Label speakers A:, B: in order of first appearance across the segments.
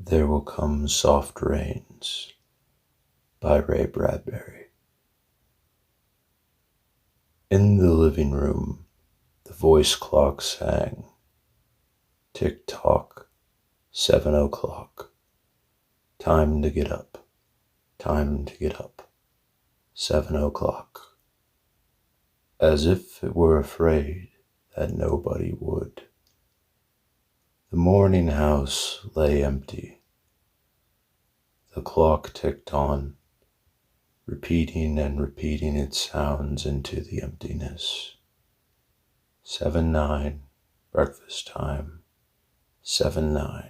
A: There Will Come Soft Rains by Ray Bradbury. In the living room, the voice clock sang. Tick-tock, 7 o'clock. Time to get up, time to get up. 7 o'clock. As if it were afraid that nobody would. The morning house lay empty. The clock ticked on, repeating and repeating its sounds into the emptiness. 7-9, breakfast time. 7-9.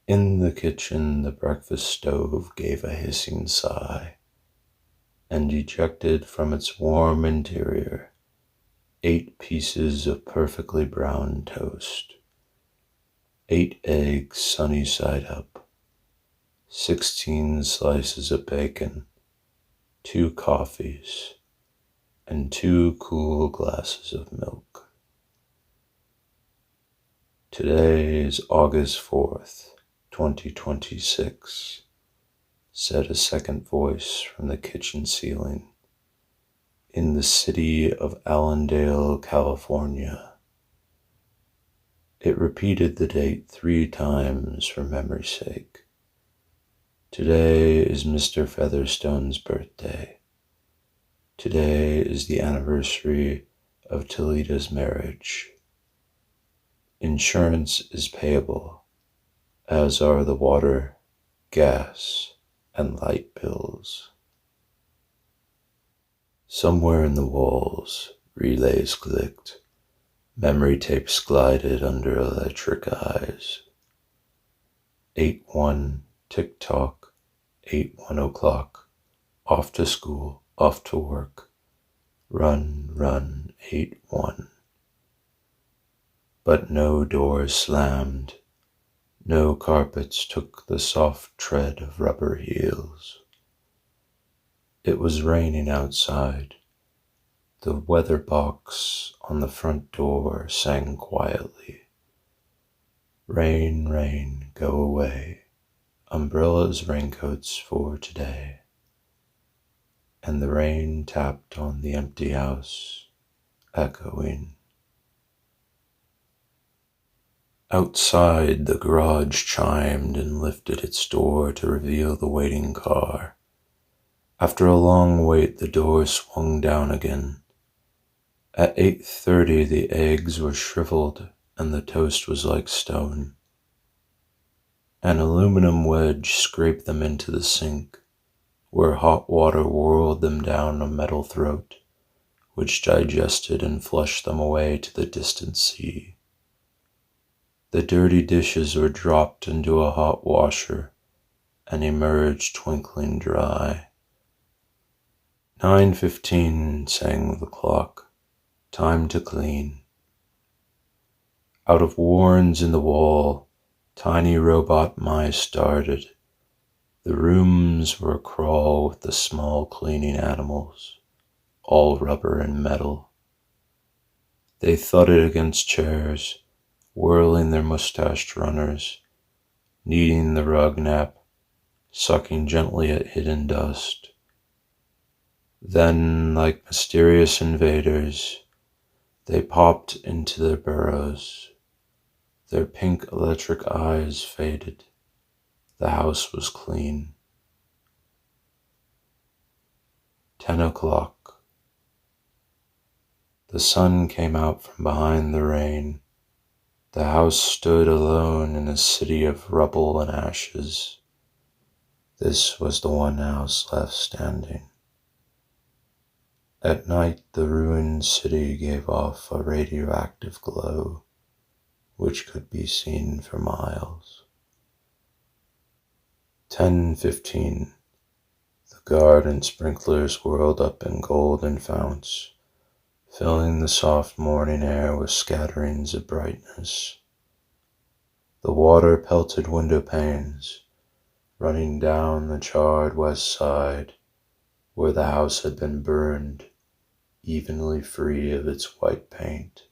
A: In the kitchen, the breakfast stove gave a hissing sigh, and ejected from its warm interior 8 pieces of perfectly brown toast, 8 eggs sunny side up, 16 slices of bacon, 2 coffees, and 2 cool glasses of milk. Today is August 4th, 2026, said a second voice from the kitchen ceiling. In the city of Allendale, California. It repeated the date 3 times for memory's sake. Today is Mr. Featherstone's birthday. Today is the anniversary of Toleda's marriage. Insurance is payable, as are the water, gas, and light bills. Somewhere in the walls, relays clicked, memory tapes glided under electric eyes. 8-1, tick-tock, 8-1 o'clock, off to school, off to work, run, 8-1. But no doors slammed, no carpets took the soft tread of rubber heels. It was raining outside. The weather box on the front door sang quietly. Rain, rain, go away. Umbrellas, raincoats for today. And the rain tapped on the empty house, echoing. Outside, the garage chimed and lifted its door to reveal the waiting car. After a long wait, the door swung down again. At 8:30, the eggs were shriveled and the toast was like stone. An aluminum wedge scraped them into the sink, where hot water whirled them down a metal throat, which digested and flushed them away to the distant sea. The dirty dishes were dropped into a hot washer and emerged twinkling dry. 9:15 sang the clock. Time to clean. Out of warrens in the wall, tiny robot mice darted. The rooms were acrawl with the small cleaning animals, all rubber and metal. They thudded against chairs, whirling their mustached runners, kneading the rug nap, sucking gently at hidden dust. Then, like mysterious invaders, they popped into their burrows. Their pink electric eyes faded. The house was clean. 10 o'clock. The sun came out from behind the rain. The house stood alone in a city of rubble and ashes. This was the one house left standing. At night, the ruined city gave off a radioactive glow, which could be seen for miles. 10:15. The garden sprinklers whirled up in golden founts, filling the soft morning air with scatterings of brightness. The water pelted window panes, running down the charred west side, where the house had been burned, evenly free of its white paint.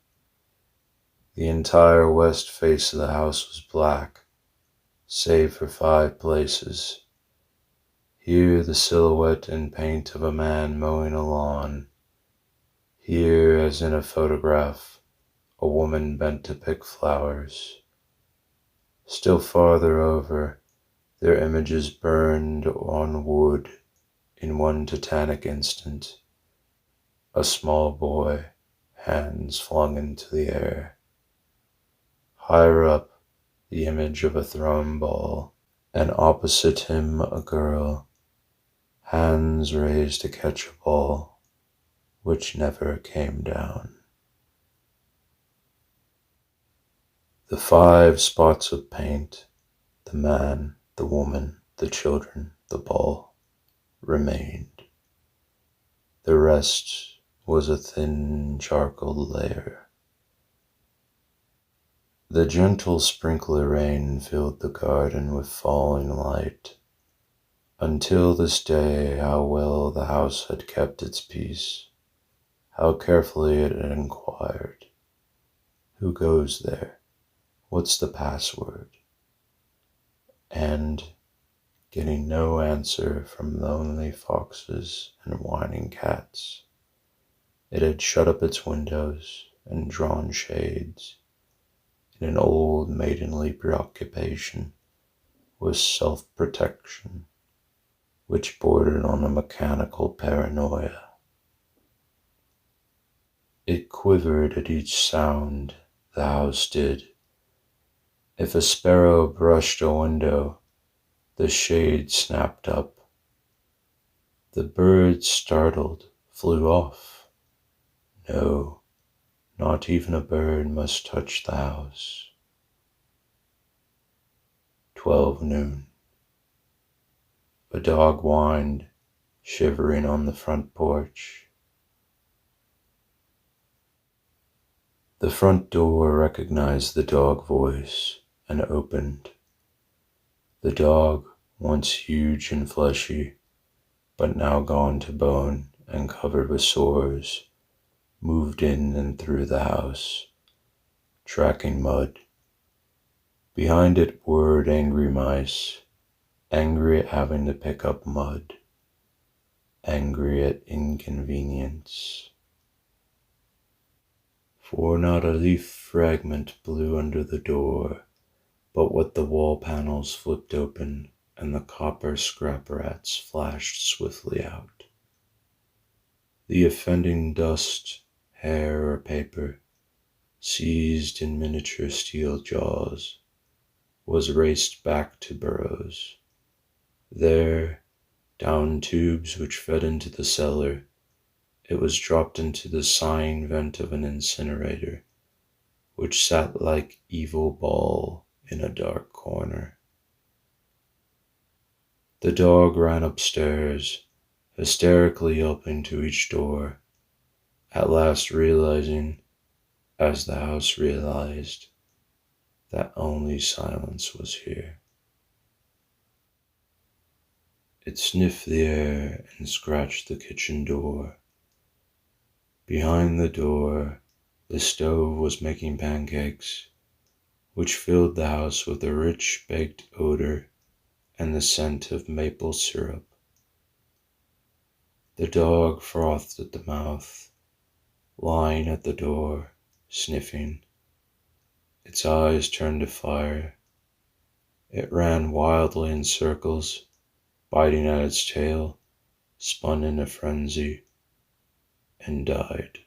A: The entire west face of the house was black, save for 5 places. Here the silhouette and paint of a man mowing a lawn. Here, as in a photograph, a woman bent to pick flowers. Still farther over, their images burned on wood in one titanic instant. A small boy, hands flung into the air. Higher up, the image of a thrown ball, and opposite him a girl, hands raised to catch a ball, which never came down. The 5 spots of paint, the man, the woman, the children, the ball, remained. The rest was a thin charcoal layer. The gentle sprinkler rain filled the garden with falling light. Until this day, how well the house had kept its peace, how carefully it had inquired, "Who goes there? What's the password?" And, getting no answer from lonely foxes and whining cats, it had shut up its windows and drawn shades in an old maidenly preoccupation with self-protection, which bordered on a mechanical paranoia. It quivered at each sound the house did. If a sparrow brushed a window, the shade snapped up. The bird, startled, flew off. No, not even a bird must touch the house. 12 noon. A dog whined, shivering on the front porch. The front door recognized the dog voice and opened. The dog, once huge and fleshy, but now gone to bone and covered with sores, moved in and through the house, tracking mud. Behind it whirred angry mice, angry at having to pick up mud, angry at inconvenience. For not a leaf fragment blew under the door, but what the wall panels flipped open and the copper scrap rats flashed swiftly out. The offending dust, hair, or paper, seized in miniature steel jaws, was raced back to burrows. There, down tubes which fed into the cellar, it was dropped into the sighing vent of an incinerator, which sat like evil ball in a dark corner. The dog ran upstairs, hysterically yelping to each door, at last realizing, as the house realized, that only silence was here. It sniffed the air and scratched the kitchen door. Behind the door, the stove was making pancakes, which filled the house with a rich baked odor and the scent of maple syrup. The dog frothed at the mouth, lying at the door, sniffing. Its eyes turned to fire. It ran wildly in circles, biting at its tail, spun in a frenzy, and died.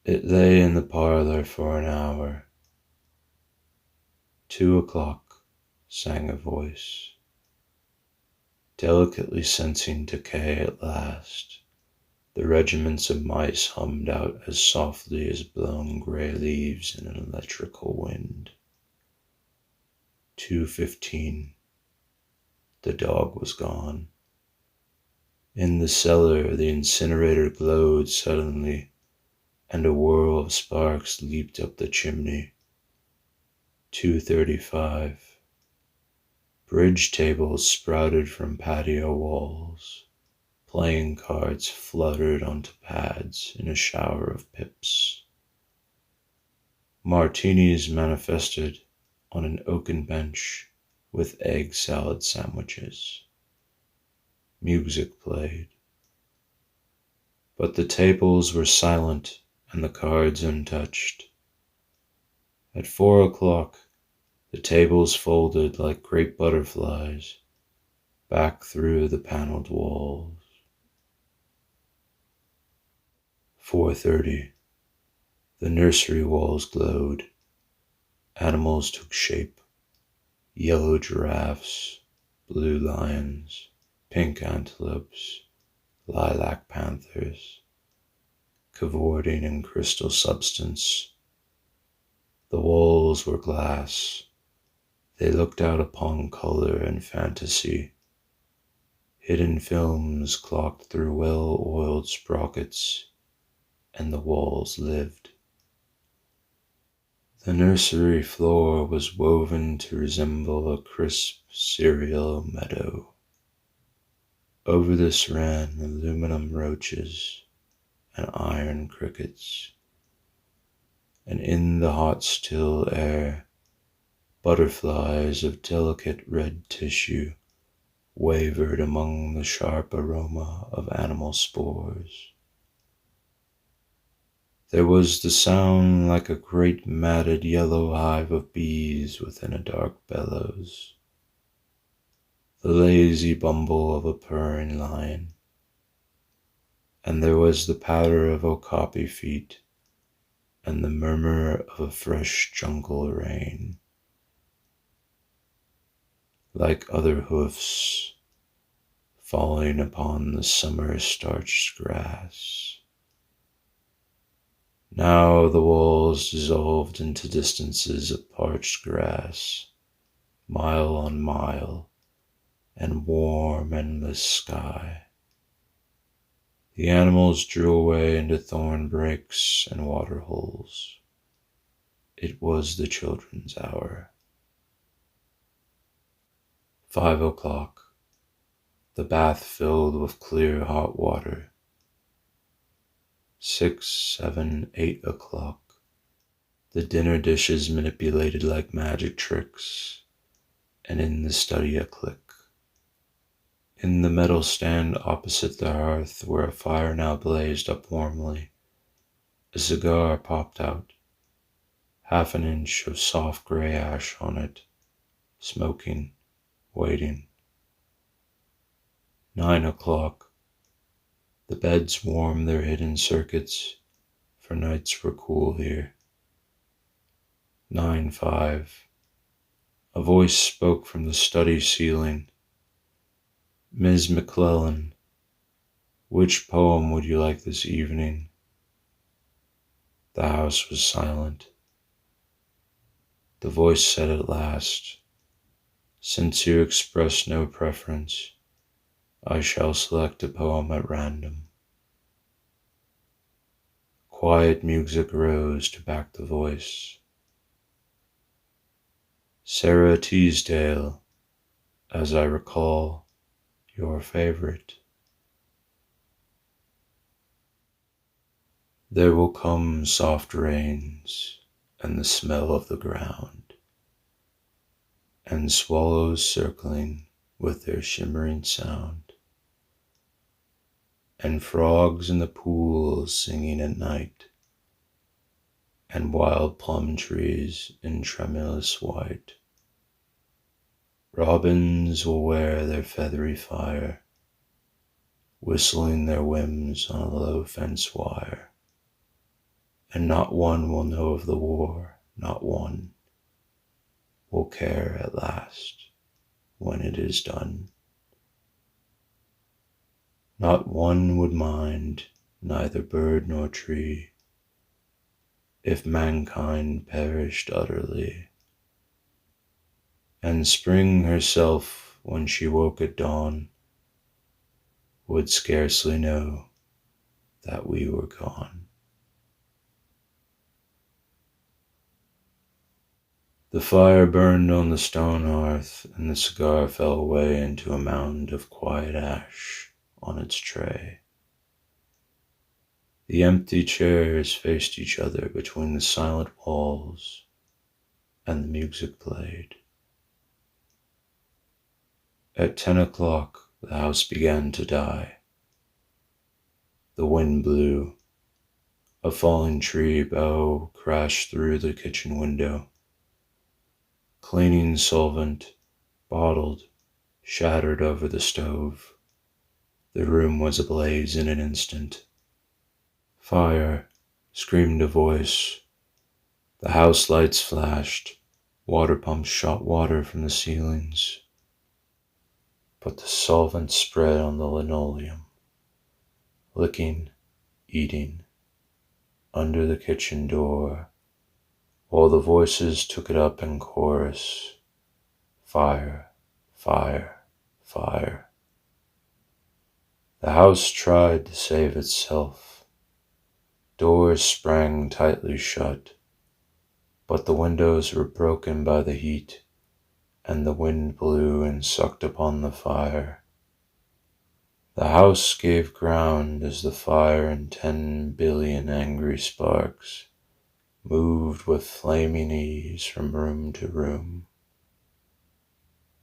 A: It lay in the parlor for an hour. 2 o'clock, sang a voice. Delicately sensing decay at last, the regiments of mice hummed out as softly as blown gray leaves in an electrical wind. 2:15. The dog was gone. In the cellar, the incinerator glowed suddenly, and a whirl of sparks leaped up the chimney. 2:35. Bridge tables sprouted from patio walls. Playing cards fluttered onto pads in a shower of pips. Martinis manifested on an oaken bench with egg salad sandwiches. Music played, but the tables were silent and the cards untouched. At 4 o'clock, the tables folded like great butterflies back through the paneled walls. 4:30, the nursery walls glowed. Animals took shape: yellow giraffes, blue lions, pink antelopes, lilac panthers, cavorting in crystal substance. The walls were glass. They looked out upon color and fantasy. Hidden films clocked through well-oiled sprockets, and the walls lived. The nursery floor was woven to resemble a crisp cereal meadow. Over this ran aluminum roaches and iron crickets, and in the hot still air, butterflies of delicate red tissue wavered among the sharp aroma of animal spores. There was the sound like a great matted yellow hive of bees within a dark bellows, the lazy bumble of a purring lion, and there was the patter of okapi feet and the murmur of a fresh jungle rain. Like other hoofs falling upon the summer-starched grass. Now the walls dissolved into distances of parched grass, mile on mile, and warm, endless sky. The animals drew away into thorn breaks and water holes. It was the children's hour. 5 o'clock. The bath filled with clear hot water. 6, 7, 8 o'clock. The dinner dishes manipulated like magic tricks, and in the study a click. In the metal stand opposite the hearth, where a fire now blazed up warmly, a cigar popped out, half an inch of soft gray ash on it, smoking, waiting. 9 o'clock. The beds warmed their hidden circuits, for nights were cool here. 9:05. A voice spoke from the study ceiling. Ms. McClellan, which poem would you like this evening? The house was silent. The voice said at last, since you express no preference, I shall select a poem at random. Quiet music rose to back the voice. Sarah Teasdale, as I recall, your favorite. There will come soft rains and the smell of the ground, and swallows circling with their shimmering sound, and frogs in the pools singing at night, and wild plum trees in tremulous white. Robins will wear their feathery fire, whistling their whims on a low fence wire, and not one will know of the war, not one will care at last when it is done. Not one would mind, neither bird nor tree, if mankind perished utterly. And spring herself, when she woke at dawn, would scarcely know that we were gone. The fire burned on the stone hearth, and the cigar fell away into a mound of quiet ash on its tray. The empty chairs faced each other between the silent walls, and the music played. At 10 o'clock, the house began to die. The wind blew. A falling tree bough crashed through the kitchen window. Cleaning solvent, bottled, shattered over the stove. The room was ablaze in an instant. Fire, screamed a voice. The house lights flashed. Water pumps shot water from the ceilings. But the solvent spread on the linoleum, licking, eating, under the kitchen door, while the voices took it up in chorus. Fire, fire, fire. The house tried to save itself. Doors sprang tightly shut, but the windows were broken by the heat, and the wind blew and sucked upon the fire. The house gave ground as the fire and 10 billion angry sparks moved with flaming ease from room to room,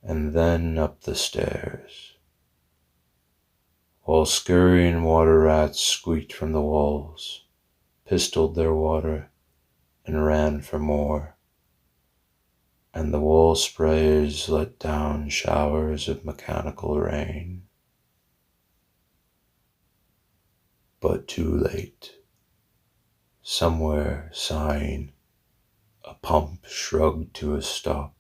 A: and then up the stairs, while scurrying water rats squeaked from the walls, pistoled their water, and ran for more, and the wall sprays let down showers of mechanical rain. But too late. Somewhere, sighing, a pump shrugged to a stop.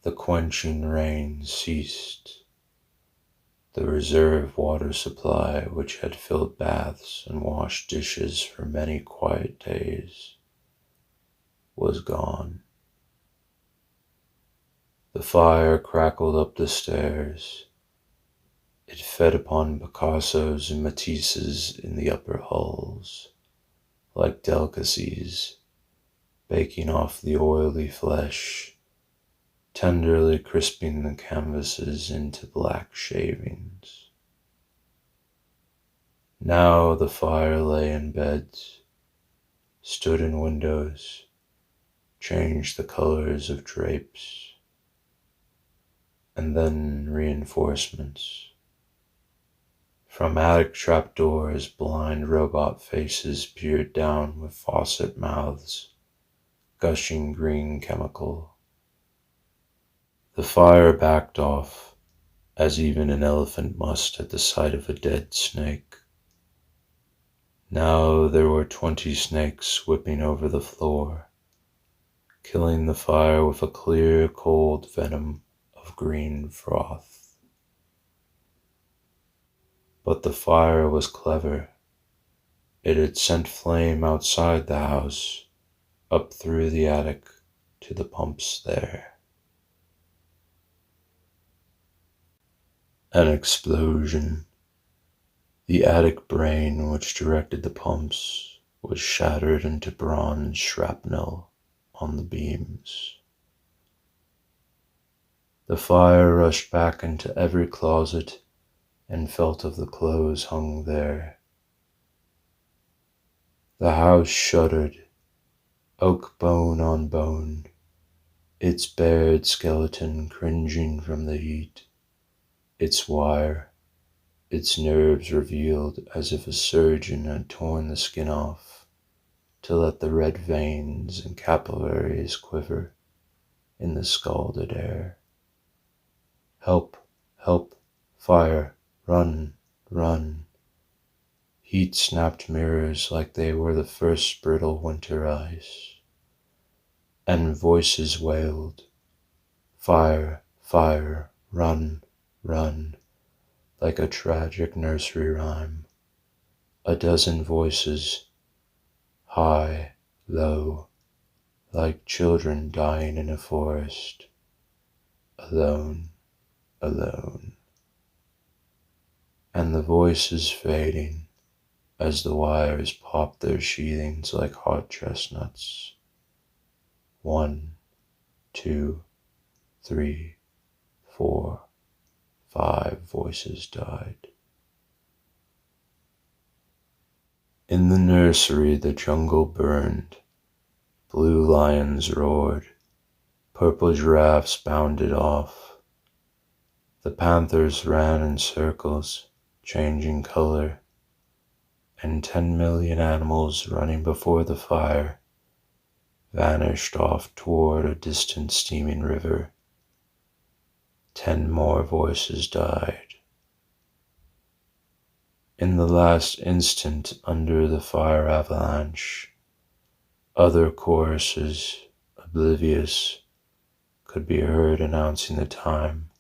A: The quenching rain ceased. The reserve water supply, which had filled baths and washed dishes for many quiet days, was gone. The fire crackled up the stairs. It fed upon Picassos and Matisses in the upper halls, like delicacies, baking off the oily flesh, tenderly crisping the canvases into black shavings. Now the fire lay in beds, stood in windows, changed the colors of drapes, and then reinforcements. From attic trapdoors, blind robot faces peered down with faucet mouths, gushing green chemical. The fire backed off, as even an elephant must at the sight of a dead snake. Now there were 20 snakes whipping over the floor, killing the fire with a clear, cold venom of green froth. But the fire was clever. It had sent flame outside the house, up through the attic to the pumps there. An explosion. The attic brain which directed the pumps was shattered into bronze shrapnel on the beams. The fire rushed back into every closet and felt of the clothes hung there. The house shuddered, oak bone on bone, its bared skeleton cringing from the heat, its wire, its nerves revealed as if a surgeon had torn the skin off to let the red veins and capillaries quiver in the scalded air. Help, help, fire, run, run. Heat snapped mirrors like they were the first brittle winter ice. And voices wailed, fire, fire, run, run, like a tragic nursery rhyme. A dozen voices, high, low, like children dying in a forest. Alone, alone. And the voices fading as the wires popped their sheathings like hot chestnuts. 1, 2, 3, 4, 5 voices died. In the nursery the jungle burned, Blue lions roared, purple giraffes bounded off. The panthers ran in circles, changing color, and 10 million animals running before the fire vanished off toward a distant steaming river. 10 more voices died. In the last instant under the fire avalanche, other choruses, oblivious, could be heard announcing the time,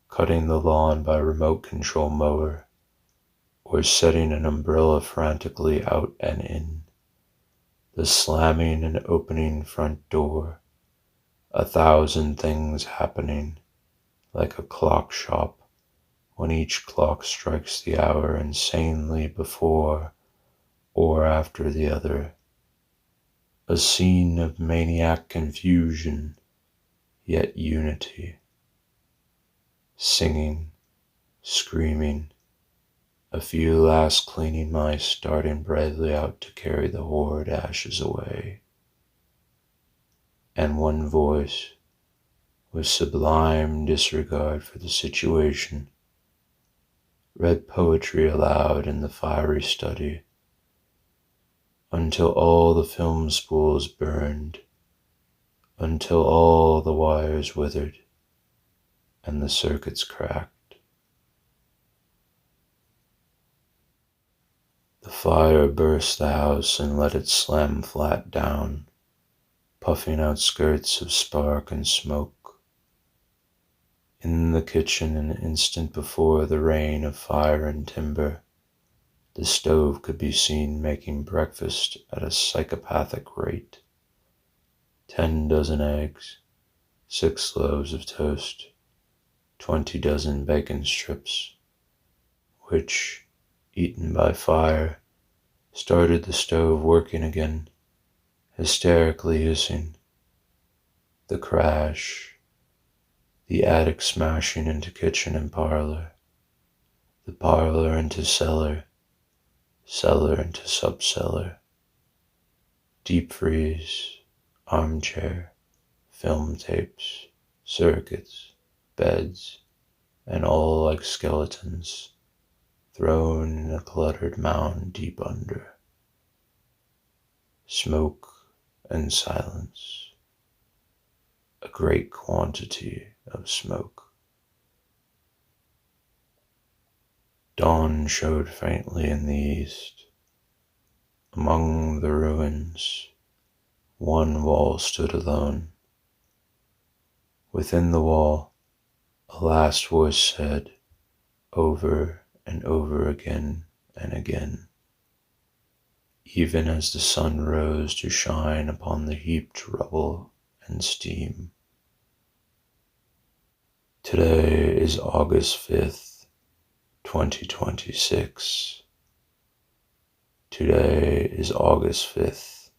A: cutting the lawn by remote control mower, or setting an umbrella frantically out and in. The slamming and opening front door, 1,000 things happening, like a clock shop when each clock strikes the hour insanely before or after the other. A scene of maniac confusion, yet unity. Singing, screaming, a few last cleaning mice darting brightly out to carry the horrid ashes away. And one voice, with sublime disregard for the situation, read poetry aloud in the fiery study, until all the film spools burned, until all the wires withered, and the circuits cracked. The fire burst the house and let it slam flat down, puffing out skirts of spark and smoke. In the kitchen, an instant before the rain of fire and timber, the stove could be seen making breakfast at a psychopathic rate. 10 dozen eggs, 6 loaves of toast, 20 dozen bacon strips, which, eaten by fire, started the stove working again, hysterically hissing. The crash, the attic smashing into kitchen and parlor, the parlor into cellar, cellar into subcellar, deep freeze, armchair, film tapes, circuits, beds, and all like skeletons, thrown in a cluttered mound deep under. Smoke and silence, a great quantity of smoke. Dawn showed faintly in the east. Among the ruins, one wall stood alone. Within the wall, a last voice said, over and over again and again, even as the sun rose to shine upon the heaped rubble and steam. Today is August 5th, 2026. Today is August 5th,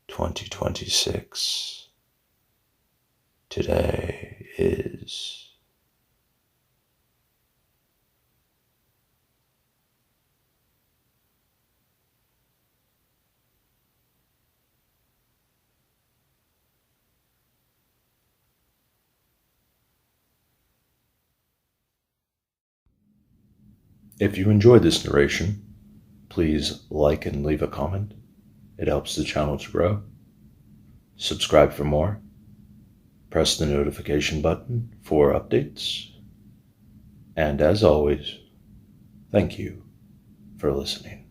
A: 2026. Today is... If you enjoyed this narration, please like and leave a comment. It helps the channel to grow. Subscribe for more. Press the notification button for updates. And as always, thank you for listening.